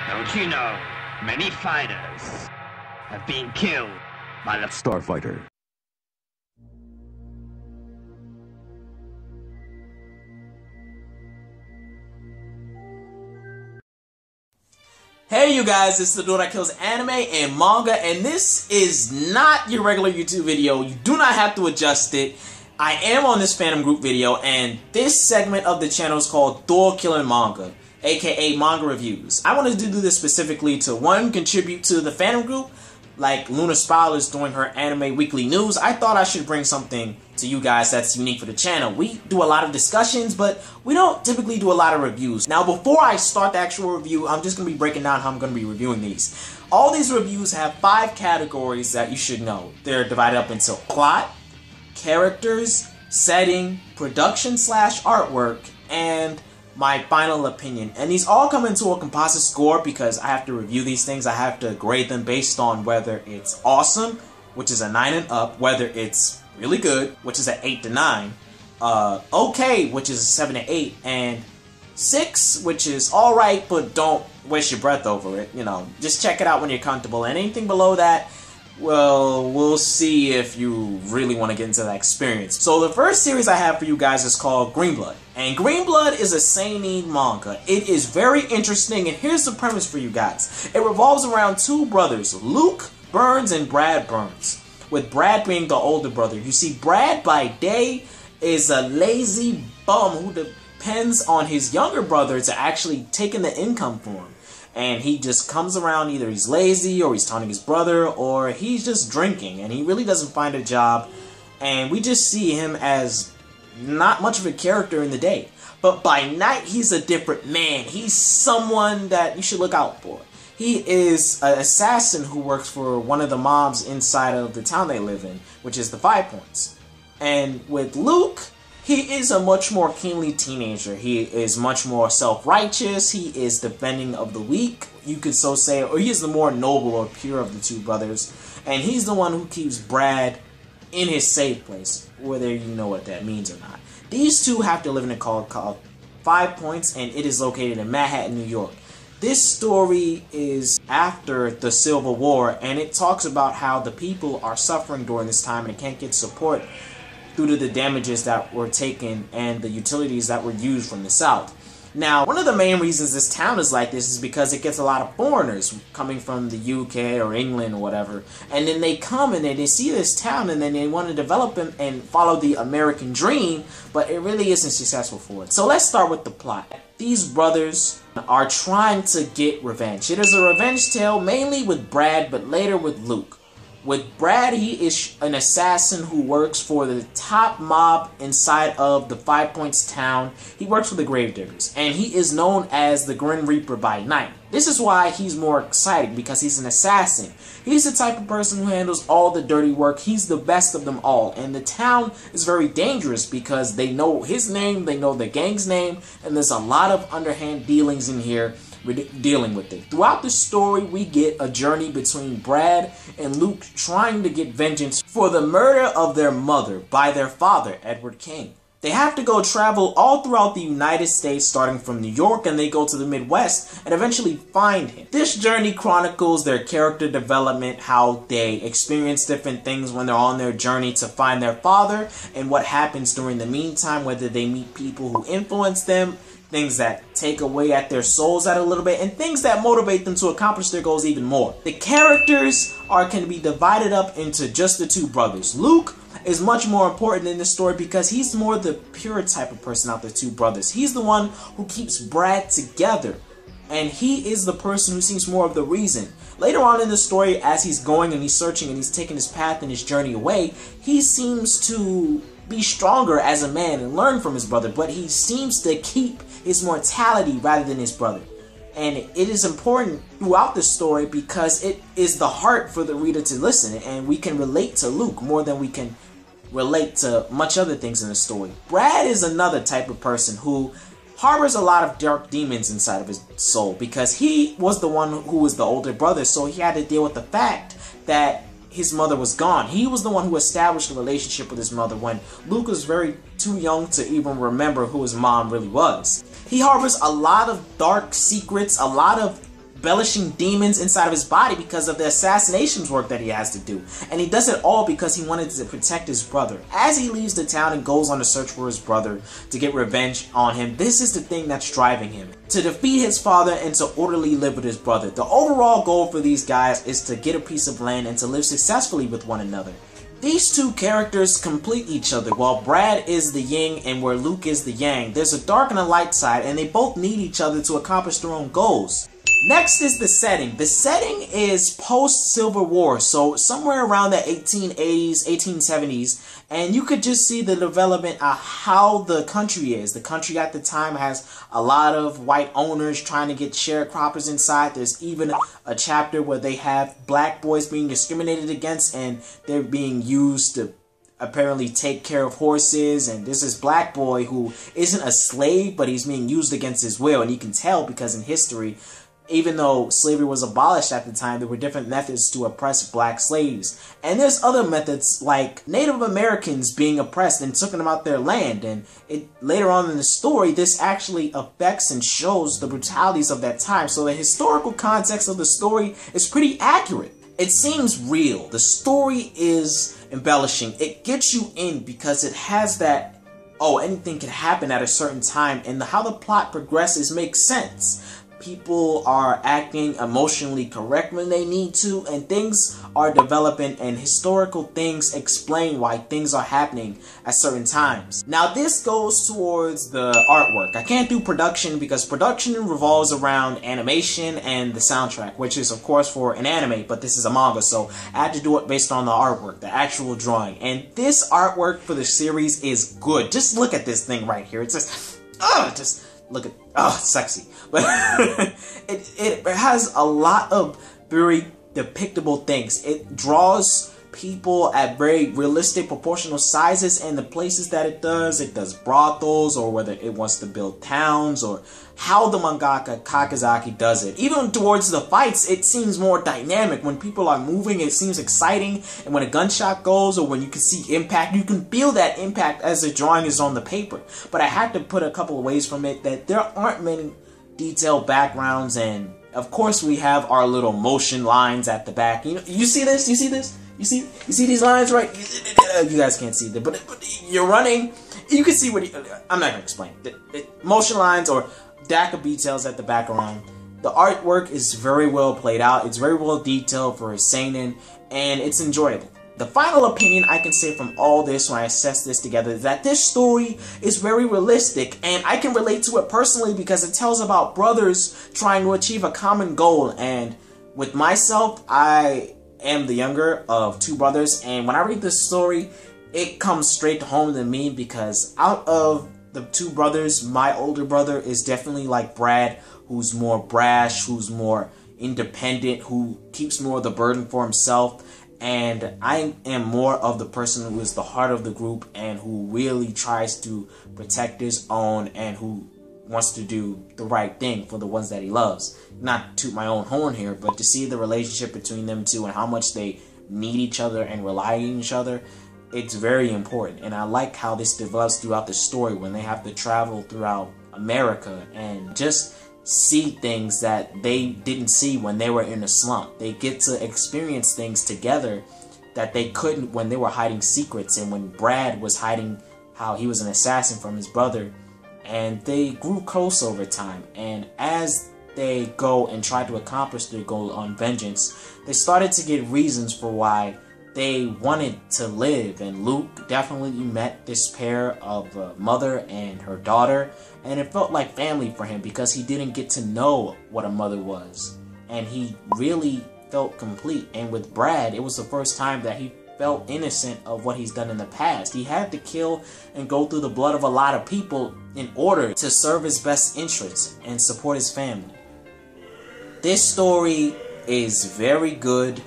Don't you know, many fighters have been killed by the Starfighter. Hey you guys, this is the dude that kills anime and manga, and this is not your regular YouTube video. You do not have to adjust it. I am on this fandom group video, and this segment of the channel is called Killin Manga, aka Manga Reviews. I wanted to do this specifically to, one, contribute to the fandom group, like Luna Spiral is doing her anime weekly news. I thought I should bring something to you guys that's unique for the channel. We do a lot of discussions, but we don't typically do a lot of reviews. Now, before I start the actual review, I'm just going to be breaking down how I'm going to be reviewing these. All these reviews have 5 categories that you should know. They're divided up into plot, characters, setting, production/artwork, and my final opinion. And these all come into a composite score because I have to review these things. I have to grade them based on whether it's awesome, which is a 9 and up, whether it's really good, which is an 8 to 9, okay, which is a 7 to 8, and 6, which is alright, but don't waste your breath over it. You know, just check it out when you're comfortable. And anything below that, well, we'll see if you really want to get into that experience. So the first series I have for you guys is called Green Blood. And Green Blood is a seinen manga. It is very interesting, and here's the premise for you guys. It revolves around 2 brothers, Luke Burns and Brad Burns, with Brad being the older brother. You see, Brad by day is a lazy bum who depends on his younger brother to actually take in the income for him. And he just comes around, either he's lazy, or he's taunting his brother, or he's just drinking, and he really doesn't find a job, and we just see him as not much of a character in the day. But by night, he's a different man. He's someone that you should look out for. He is an assassin who works for one of the mobs inside of the town they live in, which is the 5 Points. And with Luke, he is a much more kingly teenager. He is much more self-righteous. He is defending of the weak, you could so say, or he is the more noble or pure of the 2 brothers. And he's the one who keeps Brad in his safe place, whether you know what that means or not. These 2 have to live in a called 5 Points, and it is located in Manhattan, New York. This story is after the Civil War, and it talks about how the people are suffering during this time and can't get support due to the damages that were taken and the utilities that were used from the South. Now, one of the main reasons this town is like this is because it gets a lot of foreigners coming from the UK or England or whatever, and then they come and they see this town and then they want to develop them and follow the American dream, but it really isn't successful for it. So let's start with the plot. These brothers are trying to get revenge. It is a revenge tale mainly with Brad, but later with Luke. With Brad, he is an assassin who works for the top mob inside of the 5 Points town. He works for the Gravediggers, and he is known as the Grim Reaper by night. This is why he's more exciting, because he's an assassin. He's the type of person who handles all the dirty work. He's the best of them all, and the town is very dangerous because they know his name, they know the gang's name, and there's a lot of underhand dealings in here. We're dealing with it. Throughout the story, we get a journey between Brad and Luke trying to get vengeance for the murder of their mother by their father, Edward King. They have to go travel all throughout the United States, starting from New York, and they go to the Midwest and eventually find him. This journey chronicles their character development, how they experience different things when they're on their journey to find their father, and what happens during the meantime, whether they meet people who influence them, things that take away at their souls a little bit, and things that motivate them to accomplish their goals even more. The characters can be divided up into just the 2 brothers. Luke is much more important in this story because he's more the pure type of person out of the 2 brothers. He's the one who keeps Brad together, and he is the person who seems more of the reason. Later on in the story, as he's going and he's searching and he's taking his path and his journey away, he seems to be stronger as a man and learn from his brother, but he seems to keep his mortality rather than his brother. And it is important throughout the story because it is the heart for the reader to listen, and we can relate to Luke more than we can relate to much other things in the story. Brad is another type of person who harbors a lot of dark demons inside of his soul because he was the one who was the older brother, so he had to deal with the fact that his mother was gone. He was the one who established a relationship with his mother when Luke was too young to even remember who his mom really was. He harbors a lot of dark secrets, a lot of embellishing demons inside of his body because of the assassinations work that he has to do. And he does it all because he wanted to protect his brother. As he leaves the town and goes on a search for his brother to get revenge on him, this is the thing that's driving him. To defeat his father and to orderly live with his brother. The overall goal for these guys is to get a piece of land and to live successfully with one another. These two characters complete each other. While Brad is the yin and where Luke is the yang, there's a dark and a light side, and they both need each other to accomplish their own goals. Next is the setting. The setting is post-Civil War, so somewhere around the 1880s, 1870s, and you could just see the development of how the country is. The country at the time has a lot of white owners trying to get sharecroppers inside. There's even a chapter where they have black boys being discriminated against, and they're being used to apparently take care of horses. And there's this black boy who isn't a slave, but he's being used against his will, and you can tell because in history, even though slavery was abolished at the time, there were different methods to oppress black slaves. And there's other methods like Native Americans being oppressed and taking them out their land. And later on in the story, this actually affects and shows the brutalities of that time. So the historical context of the story is pretty accurate. It seems real. The story is embellishing. It gets you in because it has that, oh, anything can happen at a certain time. And how the plot progresses makes sense. People are acting emotionally correct when they need to, and things are developing, and historical things explain why things are happening at certain times. Now this goes towards the artwork. I can't do production because production revolves around animation and the soundtrack, which is of course for an anime, but this is a manga, so I had to do it based on the artwork, the actual drawing. And this artwork for the series is good. Just look at this thing right here. It's just look at, oh, sexy. But it has a lot of very depictable things. It draws people at very realistic proportional sizes, and the places that it does brothels, or whether it wants to build towns, or how the mangaka Kakizaki does it. Even towards the fights, it seems more dynamic. When people are moving, it seems exciting, and when a gunshot goes, or when you can see impact, you can feel that impact as the drawing is on the paper. But I had to put a couple of ways from it that there aren't many detailed backgrounds, and of course we have our little motion lines at the back. You know, you see this? You see this? You see these lines, right? You guys can't see them, but you're running. You can see what I'm not gonna explain. Motion lines or deck of details at the background. The artwork is very well played out. It's very well detailed for a seinen, and it's enjoyable. The final opinion I can say from all this when I assess this together is that this story is very realistic, and I can relate to it personally because it tells about brothers trying to achieve a common goal. And with myself, I am the younger of two brothers, and when I read this story, it comes straight home to me because out of the two brothers, my older brother is definitely like Brad, who's more brash, who's more independent, who keeps more of the burden for himself. And I am more of the person who is the heart of the group and who really tries to protect his own and who wants to do the right thing for the ones that he loves. Not to toot my own horn here, but to see the relationship between them two and how much they need each other and rely on each other, it's very important. And I like how this develops throughout the story when they have to travel throughout America and just see things that they didn't see when they were in a slump. They get to experience things together that they couldn't when they were hiding secrets, and when Brad was hiding how he was an assassin from his brother, and they grew close over time. And as they go and try to accomplish their goal on vengeance, they started to get reasons for why they wanted to live. And Luke definitely met this pair of a mother and her daughter, and it felt like family for him because he didn't get to know what a mother was, and he really felt complete. And with Brad, it was the first time that he felt innocent of what he's done in the past. He had to kill and go through the blood of a lot of people in order to serve his best interests and support his family. This story is very good,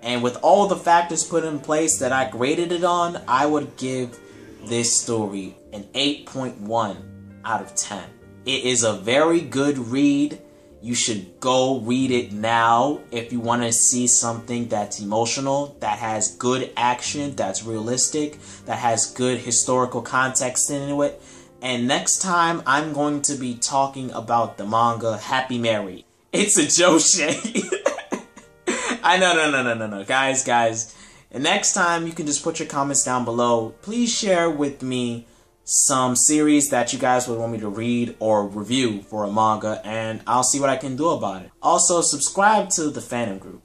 and with all the factors put in place that I graded it on, I would give this story an 8.1 out of 10. It is a very good read. You should go read it now if you want to see something that's emotional, that has good action, that's realistic, that has good historical context into it. And next time, I'm going to be talking about the manga Happy Mary. It's a Joshe. I know, no. Guys. And next time, you can just put your comments down below. Please share with me some series that you guys would want me to read or review for a manga, and I'll see what I can do about it. Also, subscribe to the fandom group.